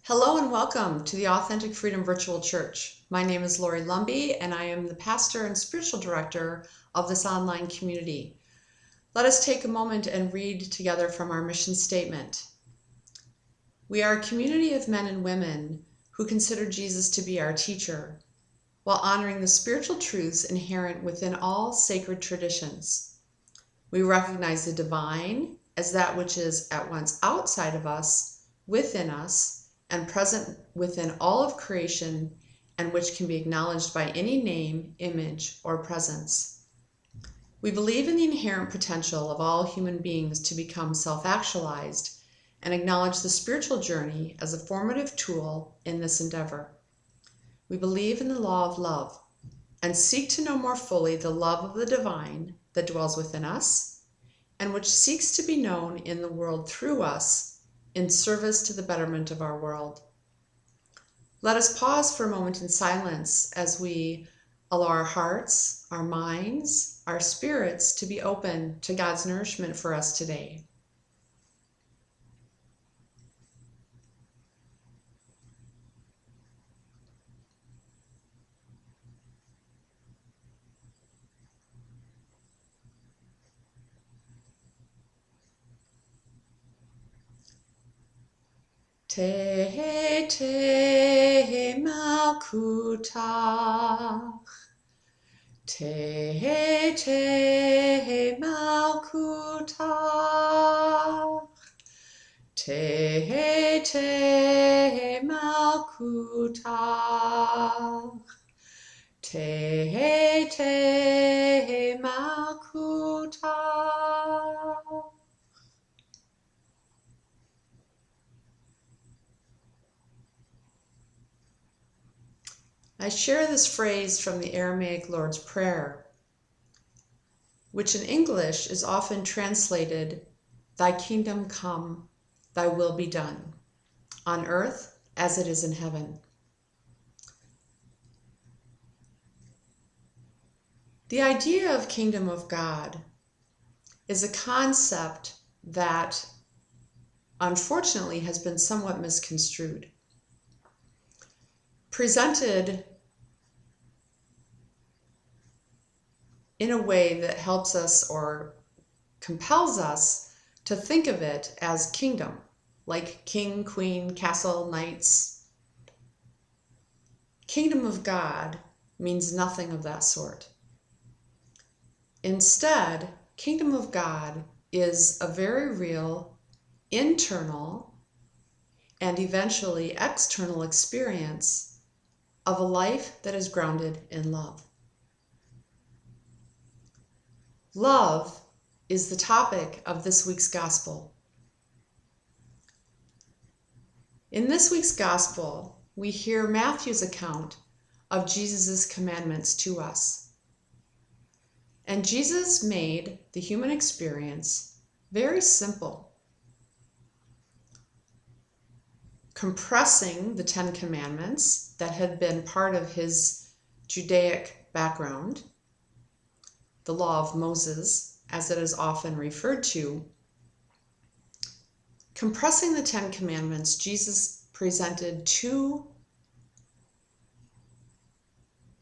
Hello and welcome to the Authentic Freedom Virtual Church. My name is Lori Lumby and I am the pastor and spiritual director of this online community. Let us take a moment and read together from our mission statement. We are a community of men and women who consider Jesus to be our teacher, while honoring the spiritual truths inherent within all sacred traditions. We recognize the divine as that which is at once outside of us, within us, and present within all of creation, and which can be acknowledged by any name, image, or presence. We believe in the inherent potential of all human beings to become self-actualized and acknowledge the spiritual journey as a formative tool in this endeavor. We believe in the law of love and seek to know more fully the love of the divine that dwells within us and which seeks to be known in the world through us in service to the betterment of our world. Let us pause for a moment in silence as we allow our hearts, our minds, our spirits to be open to God's nourishment for us today. Te te malkutach, te te malkutach, te te malkutach, te te malkutach. I share this phrase from the Aramaic Lord's Prayer, which in English is often translated, "Thy kingdom come, thy will be done, on earth as it is in heaven." The idea of kingdom of God is a concept that unfortunately has been somewhat misconstrued. Presented in a way that helps us or compels us to think of it as kingdom, like king, queen, castle, knights. Kingdom of God means nothing of that sort. Instead, kingdom of God is a very real, internal, and eventually external experience of a life that is grounded in love. Love is the topic of this week's gospel. In this week's gospel, we hear Matthew's account of Jesus' commandments to us. And Jesus made the human experience very simple, compressing the 10 Commandments that had been part of his Judaic background, the law of Moses, as it is often referred to. Compressing the 10 Commandments, Jesus presented two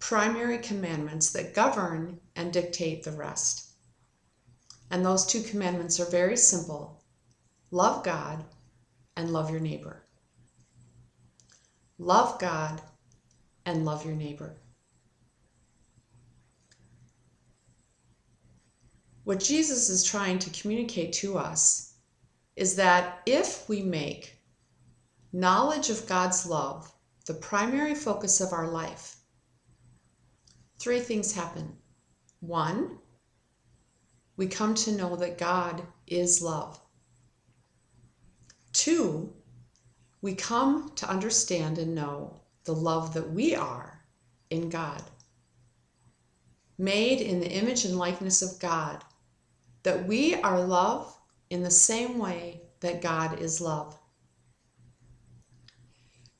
primary commandments that govern and dictate the rest. And those two commandments are very simple: love God and love your neighbor. Love God and love your neighbor. What Jesus is trying to communicate to us is that if we make knowledge of God's love the primary focus of our life, three things happen. One, we come to know that God is love. Two, we come to understand and know the love that we are in God, made in the image and likeness of God, that we are love in the same way that God is love.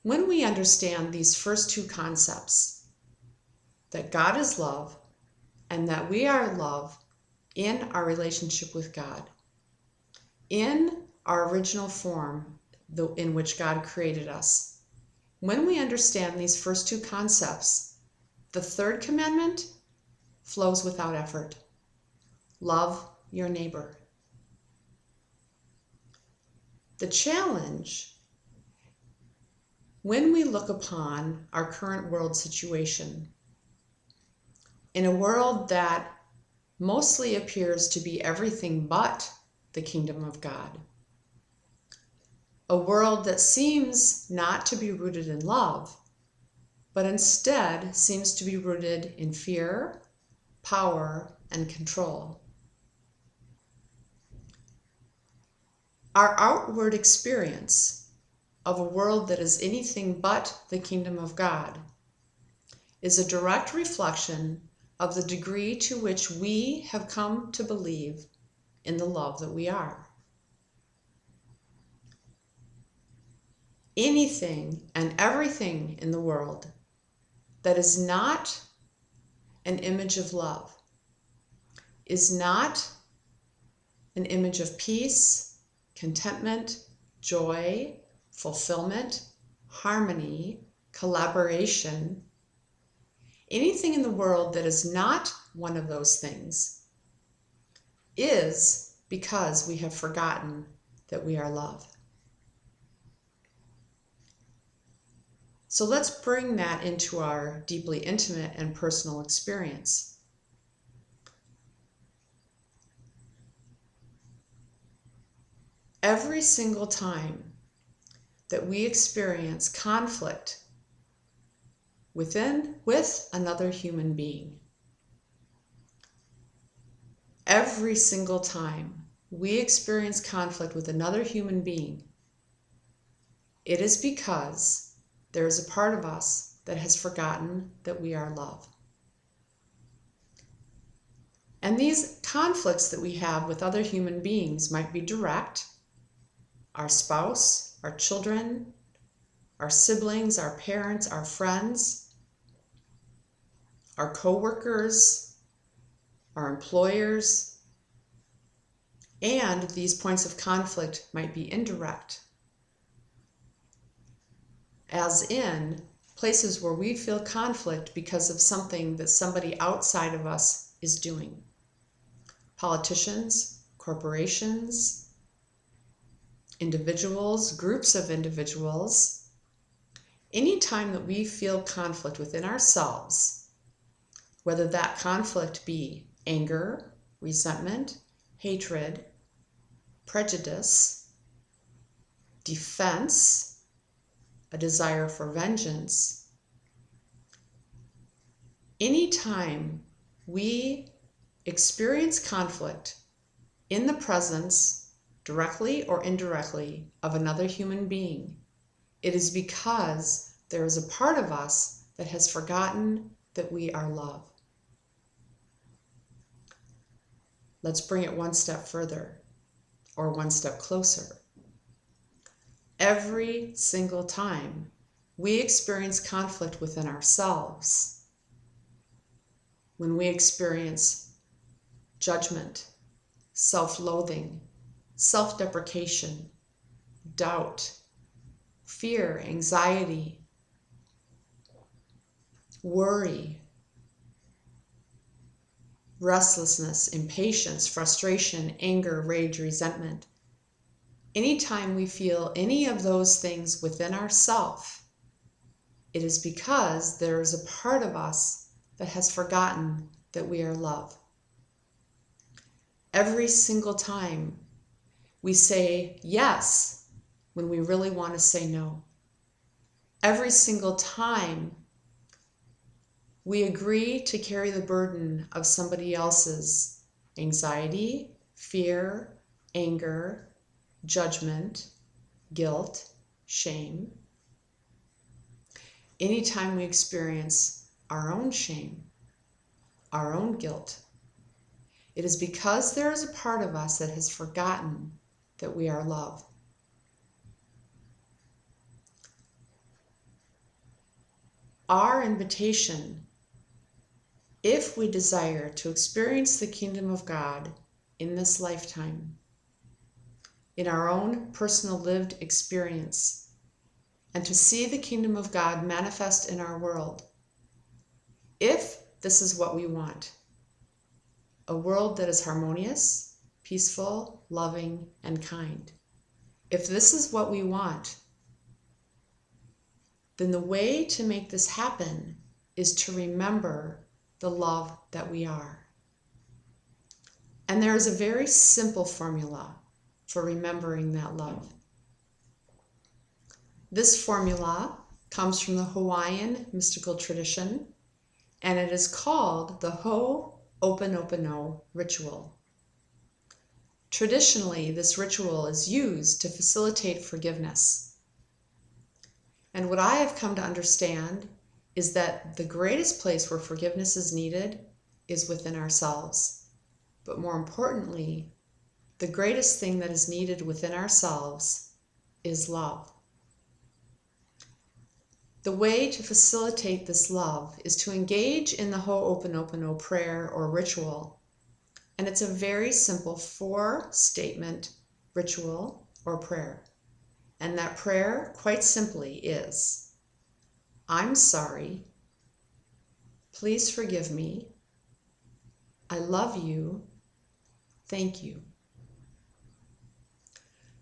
When we understand these first two concepts, that God is love and that we are love in our relationship with God, in our original form in which God created us, when we understand these first two concepts, the third commandment flows without effort. Love your neighbor. The challenge, when we look upon our current world situation, in a world that mostly appears to be everything but the kingdom of God, a world that seems not to be rooted in love, but instead seems to be rooted in fear, power, and control. Our outward experience of a world that is anything but the kingdom of God is a direct reflection of the degree to which we have come to believe in the love that we are. Anything and everything in the world that is not an image of love is not an image of peace, contentment, joy, fulfillment, harmony, collaboration. Anything in the world that is not one of those things is because we have forgotten that we are love. So let's bring that into our deeply intimate and personal experience. Every single time that we experience conflict with another human being, every single time we experience conflict with another human being, it is because there is a part of us that has forgotten that we are love. And these conflicts that we have with other human beings might be direct. Our spouse, our children, our siblings, our parents, our friends, our co-workers, our employers, and these points of conflict might be indirect, as in places where we feel conflict because of something that somebody outside of us is doing. Politicians, corporations, individuals, groups of individuals. Anytime that we feel conflict within ourselves, whether that conflict be anger, resentment, hatred, prejudice, defense, a desire for vengeance, anytime we experience conflict in the presence, directly or indirectly, of another human being, it is because there is a part of us that has forgotten that we are love. Let's bring it one step further, or one step closer. Every single time we experience conflict within ourselves, when we experience judgment, self-loathing, self-deprecation, doubt, fear, anxiety, worry, restlessness, impatience, frustration, anger, rage, resentment. Anytime we feel any of those things within ourselves, it is because there is a part of us that has forgotten that we are love. Every single time we say yes when we really want to say no. Every single time we agree to carry the burden of somebody else's anxiety, fear, anger, judgment, guilt, shame. Anytime we experience our own shame, our own guilt, it is because there is a part of us that has forgotten that we are love. Our invitation, if we desire to experience the kingdom of God in this lifetime, in our own personal lived experience, and to see the kingdom of God manifest in our world. If this is what we want, a world that is harmonious, peaceful, loving, and kind. If this is what we want, then the way to make this happen is to remember the love that we are. And there is a very simple formula for remembering that love. This formula comes from the Hawaiian mystical tradition, and it is called the Ho'oponopono ritual. Traditionally, this ritual is used to facilitate forgiveness. And what I have come to understand is that the greatest place where forgiveness is needed is within ourselves. But more importantly, the greatest thing that is needed within ourselves is love. The way to facilitate this love is to engage in the Ho'oponopono prayer or ritual. And it's a very simple 4-statement ritual or prayer. And that prayer, quite simply, is, I'm sorry, please forgive me, I love you, thank you.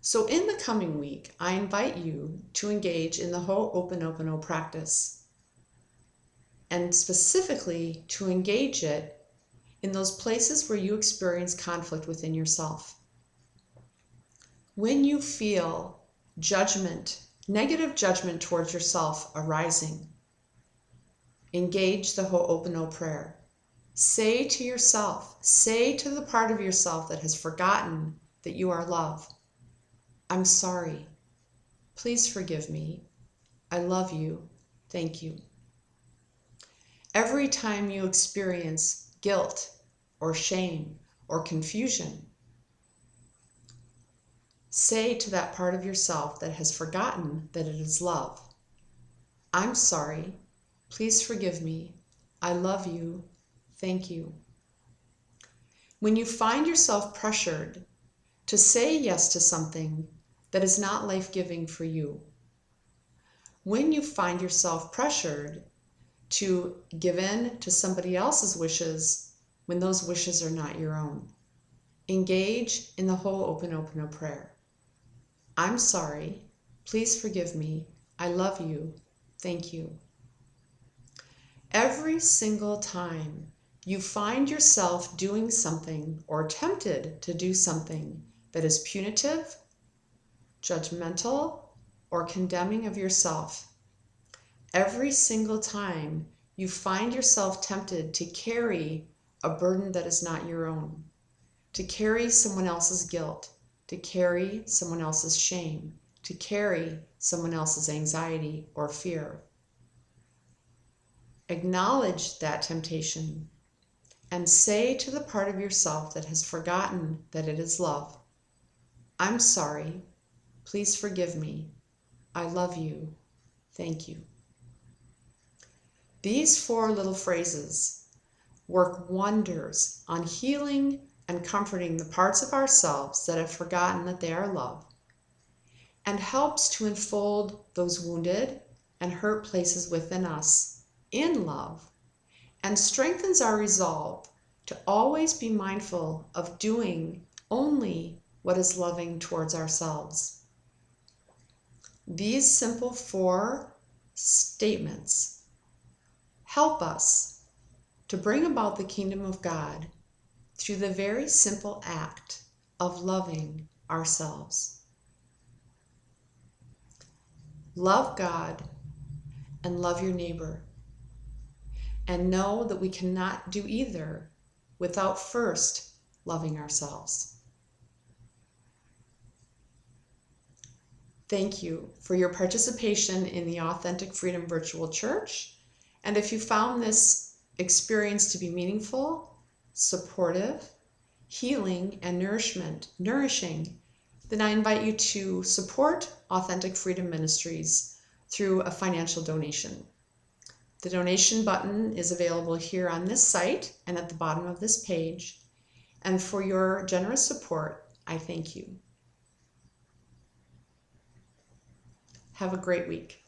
So in the coming week, I invite you to engage in the Ho'oponopono practice, and specifically to engage it in those places where you experience conflict within yourself. When you feel judgment, negative judgment towards yourself arising, engage the Ho'oponopono prayer. Say to yourself, say to the part of yourself that has forgotten that you are love, I'm sorry, please forgive me, I love you, thank you. Every time you experience guilt or shame or confusion, say to that part of yourself that has forgotten that it is love, I'm sorry, please forgive me, I love you, thank you. When you find yourself pressured to say yes to something that is not life-giving for you, when you find yourself pressured to give in to somebody else's wishes when those wishes are not your own, engage in the Ho'oponopono prayer. I'm sorry, please forgive me, I love you, thank you. Every single time you find yourself doing something or tempted to do something that is punitive, judgmental, or condemning of yourself, every single time you find yourself tempted to carry a burden that is not your own, to carry someone else's guilt, to carry someone else's shame, to carry someone else's anxiety or fear, acknowledge that temptation and say to the part of yourself that has forgotten that it is love, I'm sorry, please forgive me, I love you, thank you. These 4 little phrases work wonders on healing and comforting the parts of ourselves that have forgotten that they are loved, and helps to enfold those wounded and hurt places within us in love, and strengthens our resolve to always be mindful of doing only what is loving towards ourselves. These simple 4 statements help us to bring about the kingdom of God through the very simple act of loving ourselves. Love God and love your neighbor, and know that we cannot do either without first loving ourselves. Thank you for your participation in the Authentic Freedom Virtual Church. And if you found this experience to be meaningful, supportive, healing, and nourishing, then I invite you to support Authentic Freedom Ministries through a financial donation. The donation button is available here on this site and at the bottom of this page. And for your generous support, I thank you. Have a great week.